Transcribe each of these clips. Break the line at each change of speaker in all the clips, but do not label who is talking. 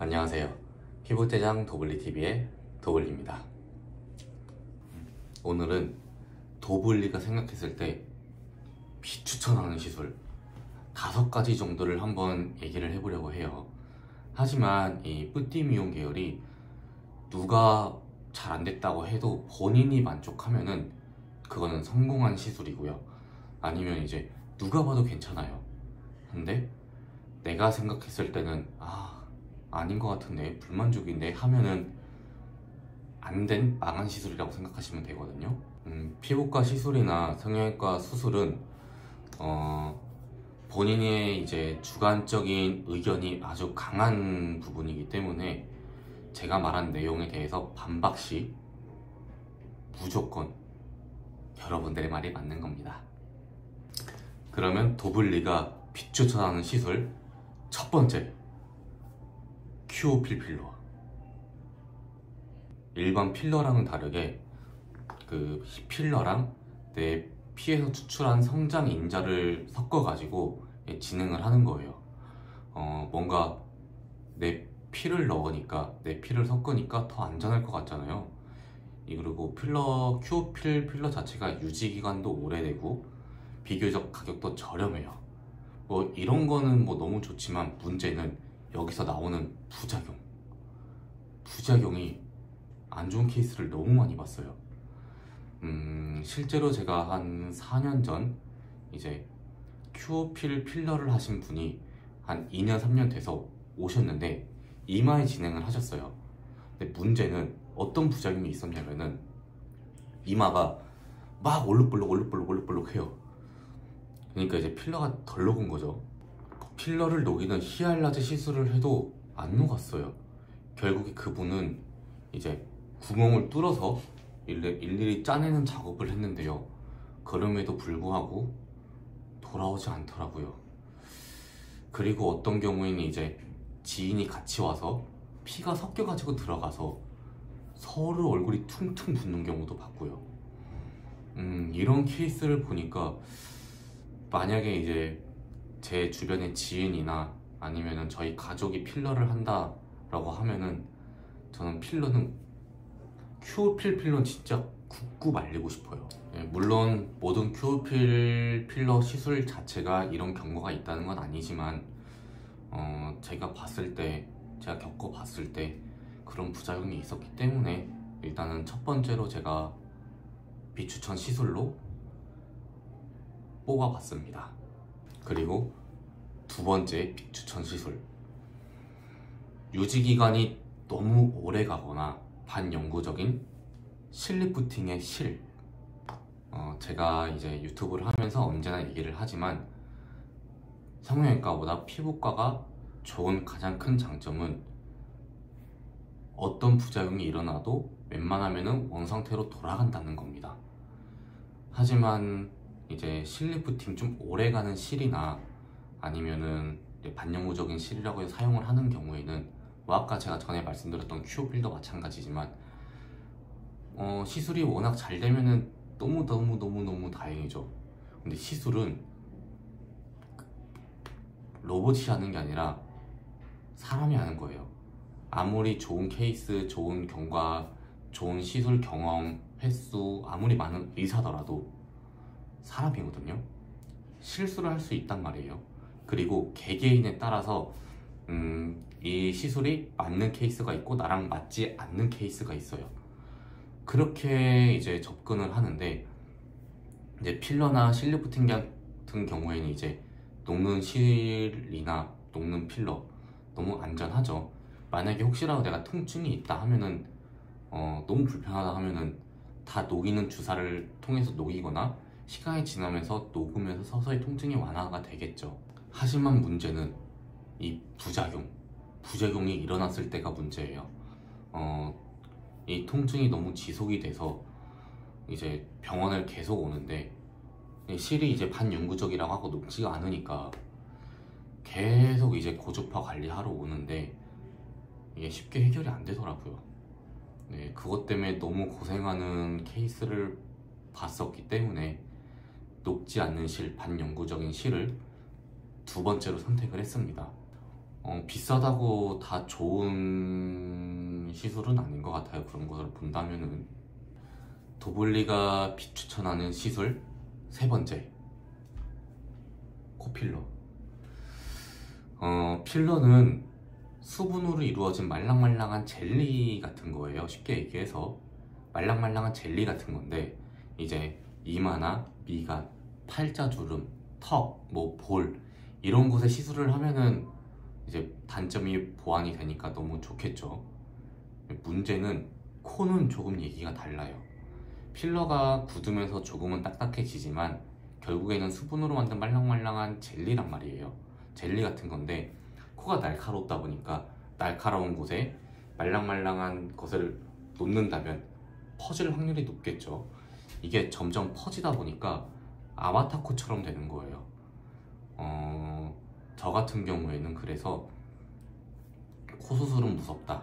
안녕하세요. 피부대장 도블리TV의 도블리입니다. 오늘은 도블리가 생각했을 때 비추천하는 시술 5가지 정도를 한번 얘기를 해보려고 해요. 하지만 이 뿌띠 미용 계열이 누가 잘 안됐다고 해도 본인이 만족하면은 그거는 성공한 시술이고요. 아니면 이제 누가 봐도 괜찮아요. 근데 내가 생각했을 때는 아닌 것 같은데, 불만족인데 하면은 안 된 망한 시술이라고 생각하시면 되거든요. 피부과 시술이나 성형외과 수술은 본인의 이제 주관적인 의견이 아주 강한 부분이기 때문에 제가 말한 내용에 대해서 반박 시 무조건 여러분들의 말이 맞는 겁니다. 그러면 도블리가 비추천하는 시술 첫 번째, 큐어필 필러. 일반 필러랑은 다르게 그 필러랑 내 피에서 추출한 성장 인자를 섞어가지고 진행을 하는 거예요. 뭔가 내 피를 넣으니까, 내 피를 섞으니까 더 안전할 것 같잖아요. 그리고 큐어필 필러 자체가 유지기간도 오래되고 비교적 가격도 저렴해요. 뭐 이런 거는 뭐 너무 좋지만 문제는 여기서 나오는 부작용이 안 좋은 케이스를 너무 많이 봤어요. 실제로 제가 한 4년 전 이제 큐어필 필러를 하신 분이 한 2년 3년 돼서 오셨는데 이마에 진행을 하셨어요. 근데 문제는 어떤 부작용이 있었냐면은 이마가 막 올룩볼록 해요. 그러니까 이제 필러가 덜 녹은 거죠. 필러를 녹이는 히알라제 시술을 해도 안 녹았어요. 결국에 그분은 이제 구멍을 뚫어서 일일이 짜내는 작업을 했는데요, 그럼에도 불구하고 돌아오지 않더라고요. 그리고 어떤 경우에는 이제 지인이 같이 와서 피가 섞여가지고 들어가서 서로 얼굴이 퉁퉁 붓는 경우도 봤고요. 이런 케이스를 보니까 만약에 이제 제 주변의 지인이나 아니면은 저희 가족이 필러를 한다라고 하면은 저는 큐어필 필러는 진짜 굽고 말리고 싶어요. 물론 모든 큐어필 필러 시술 자체가 이런 경고가 있다는 건 아니지만 제가 겪어봤을 때 그런 부작용이 있었기 때문에 일단은 첫 번째로 제가 비추천 시술로 뽑아봤습니다. 그리고 두 번째 비추천 시술, 유지기간이 너무 오래 가거나 반영구적인 실리프팅의 실. 제가 이제 유튜브를 하면서 언제나 얘기를 하지만 성형외과보다 피부과가 좋은 가장 큰 장점은 어떤 부작용이 일어나도 웬만하면은 원상태로 돌아간다는 겁니다. 하지만 이제 실리프팅, 좀 오래가는 실이나 아니면은 반영구적인 실이라고 해서 사용을 하는 경우에는 뭐 아까 제가 전에 말씀드렸던 큐어필도 마찬가지지만 시술이 워낙 잘 되면은 너무 다행이죠. 근데 시술은 로봇이 하는 게 아니라 사람이 하는 거예요. 아무리 좋은 케이스, 좋은 경과, 좋은 시술 경험, 횟수, 아무리 많은 의사더라도 사람이거든요. 실수를 할 수 있단 말이에요. 그리고 개개인에 따라서 이 시술이 맞는 케이스가 있고 나랑 맞지 않는 케이스가 있어요. 그렇게 이제 접근을 하는데, 이제 필러나 실리프팅 같은 경우에는 이제 녹는 실이나 녹는 필러 너무 안전하죠. 만약에 혹시라도 내가 통증이 있다 하면은 너무 불편하다 하면은 다 녹이는 주사를 통해서 녹이거나 시간이 지나면서 녹으면서 서서히 통증이 완화가 되겠죠. 하지만 문제는 이 부작용이 일어났을 때가 문제예요. 이 통증이 너무 지속이 돼서 이제 병원을 계속 오는데 실이 이제 반영구적이라고 하고 녹지가 않으니까 계속 이제 고주파 관리하러 오는데 이게 쉽게 해결이 안 되더라고요. 그것 때문에 너무 고생하는 케이스를 봤었기 때문에 녹지 않는 실, 반영구적인 실을 두 번째로 선택을 했습니다. 비싸다고 다 좋은 시술은 아닌 것 같아요. 그런 것을 본다면은. 도블리가 비추천하는 시술 세 번째, 코필러. 필러는 수분으로 이루어진 말랑말랑한 젤리 같은 거예요. 쉽게 얘기해서 말랑말랑한 젤리 같은 건데, 이제 이마나 미간, 팔자주름, 턱, 뭐 볼 이런 곳에 시술을 하면은 이제 단점이 보완이 되니까 너무 좋겠죠. 문제는 코는 조금 얘기가 달라요. 필러가 굳으면서 조금은 딱딱해지지만 결국에는 수분으로 만든 말랑말랑한 젤리란 말이에요. 젤리 같은 건데, 코가 날카롭다 보니까 날카로운 곳에 말랑말랑한 것을 놓는다면 퍼질 확률이 높겠죠. 이게 점점 퍼지다 보니까 아바타 코처럼 되는 거예요. 저 같은 경우에는 그래서 코 수술은 무섭다,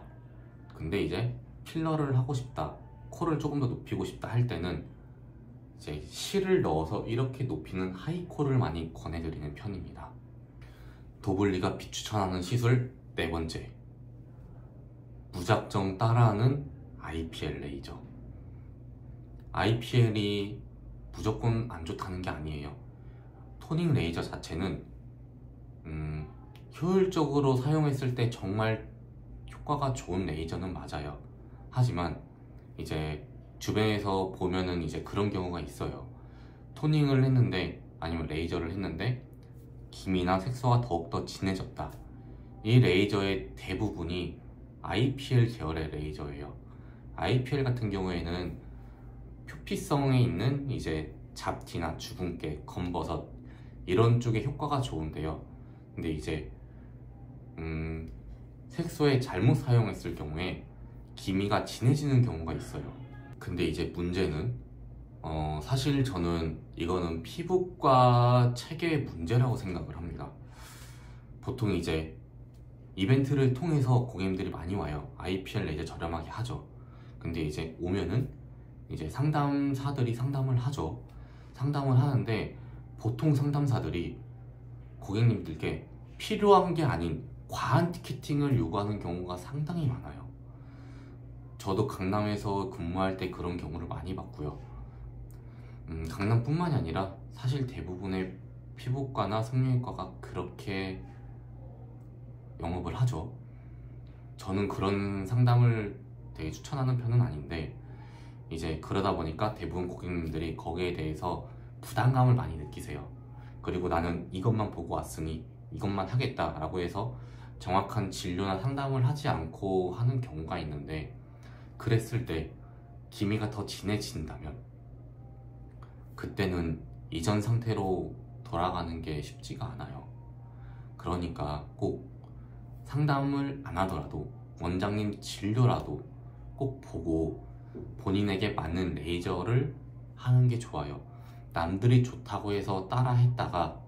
근데 이제 필러를 하고 싶다, 코를 조금 더 높이고 싶다 할 때는 이제 실을 넣어서 이렇게 높이는 하이코를 많이 권해드리는 편입니다. 도블리가 비추천하는 시술 네 번째, 무작정 따라하는 IPL 레이저. IPL이 무조건 안 좋다는 게 아니에요. 토닝 레이저 자체는 효율적으로 사용했을 때 정말 효과가 좋은 레이저는 맞아요. 하지만 이제 주변에서 보면은 이제 그런 경우가 있어요. 토닝을 했는데, 아니면 레이저를 했는데 기미나 색소가 더욱더 진해졌다. 이 레이저의 대부분이 IPL 계열의 레이저예요. IPL 같은 경우에는 표피성에 있는 이제 잡티나 주근깨, 검버섯 이런 쪽에 효과가 좋은데요. 근데 이제 색소에 잘못 사용했을 경우에 기미가 진해지는 경우가 있어요. 근데 이제 문제는 사실 저는 이거는 피부과 체계의 문제라고 생각을 합니다. 보통 이제 이벤트를 통해서 고객님들이 많이 와요. IPL 레이저 저렴하게 하죠. 근데 이제 오면은 이제 상담사들이 상담을 하죠. 상담을 하는데 보통 상담사들이 고객님들께 필요한 게 아닌 과한 티켓팅을 요구하는 경우가 상당히 많아요. 저도 강남에서 근무할 때 그런 경우를 많이 봤고요. 강남뿐만이 아니라 사실 대부분의 피부과나 성형외과가 그렇게 영업을 하죠. 저는 그런 상담을 되게 추천하는 편은 아닌데, 이제 그러다 보니까 대부분 고객님들이 거기에 대해서 부담감을 많이 느끼세요. 그리고 나는 이것만 보고 왔으니 이것만 하겠다 라고 해서 정확한 진료나 상담을 하지 않고 하는 경우가 있는데, 그랬을 때 기미가 더 진해진다면 그때는 이전 상태로 돌아가는 게 쉽지가 않아요. 그러니까 꼭 상담을 안 하더라도 원장님 진료라도 꼭 보고 본인에게 맞는 레이저를 하는 게 좋아요. 남들이 좋다고 해서 따라 했다가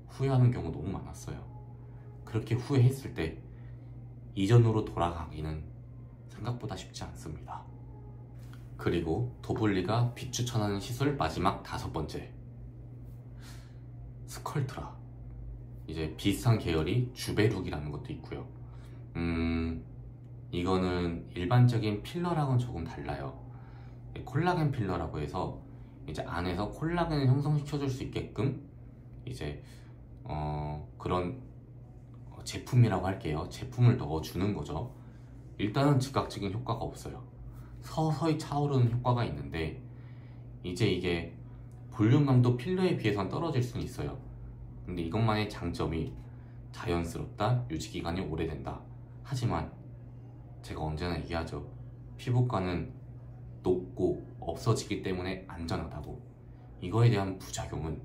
후회하는 경우 너무 많았어요. 그렇게 후회했을 때 이전으로 돌아가기는 생각보다 쉽지 않습니다. 그리고 도블리가 비추천하는 시술 마지막 다섯 번째, 스컬트라. 이제 비슷한 계열이 주베룩이라는 것도 있고요. 이거는 일반적인 필러랑은 조금 달라요. 콜라겐 필러라고 해서 이제 안에서 콜라겐을 형성시켜줄 수 있게끔 이제 그런 제품이라고 할게요. 제품을 넣어주는 거죠. 일단은 즉각적인 효과가 없어요. 서서히 차오르는 효과가 있는데, 이제 이게 볼륨감도 필러에 비해서는 떨어질 수는 있어요. 근데 이것만의 장점이 자연스럽다, 유지기간이 오래된다. 하지만 제가 언제나 얘기하죠. 피부과는 녹고 없어지기 때문에 안전하다고. 이거에 대한 부작용은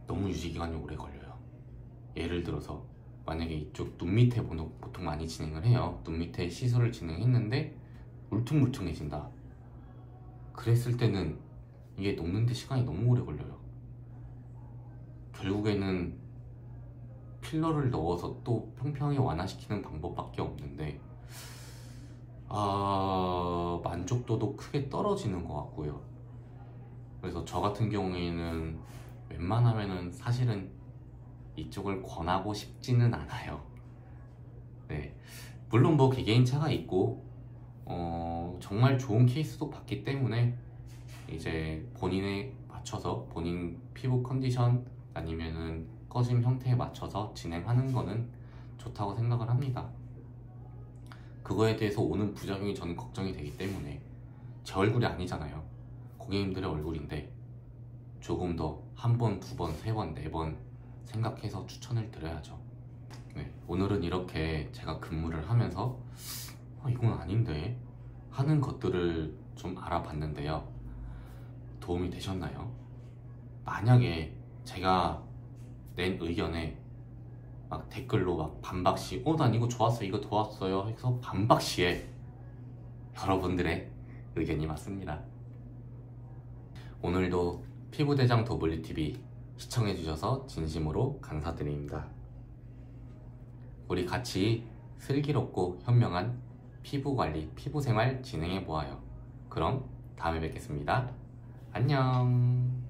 너무 유지기간이 오래 걸려요. 예를 들어서 만약에 이쪽 눈 밑에 보통 많이 진행을 해요. 눈 밑에 시술을 진행했는데 울퉁불퉁해진다. 그랬을 때는 이게 녹는데 시간이 너무 오래 걸려요. 결국에는 필러를 넣어서 또 평평하게 완화시키는 방법밖에 없는데 만족도도 크게 떨어지는 것 같고요. 그래서 저 같은 경우에는 웬만하면은 사실은 이쪽을 권하고 싶지는 않아요. 네, 물론 뭐 개개인차가 있고 정말 좋은 케이스도 봤기 때문에 이제 본인에 맞춰서 본인 피부 컨디션 아니면은 꺼짐 형태에 맞춰서 진행하는 거는 좋다고 생각을 합니다. 그거에 대해서 오는 부작용이 저는 걱정이 되기 때문에 제 얼굴이 아니잖아요. 고객님들의 얼굴인데 조금 더 한 번, 두 번, 세 번, 네 번 생각해서 추천을 드려야죠. 네, 오늘은 이렇게 제가 근무를 하면서 이건 아닌데 하는 것들을 좀 알아봤는데요. 도움이 되셨나요? 만약에 제가 낸 의견에 막 댓글로 막 반박시 난 이거 좋았어 이거 좋았어요 해서 반박시에 여러분들의 의견이 맞습니다. 오늘도 피부대장 WTV 시청해주셔서 진심으로 감사드립니다. 우리 같이 슬기롭고 현명한 피부관리, 피부생활 진행해보아요. 그럼 다음에 뵙겠습니다. 안녕.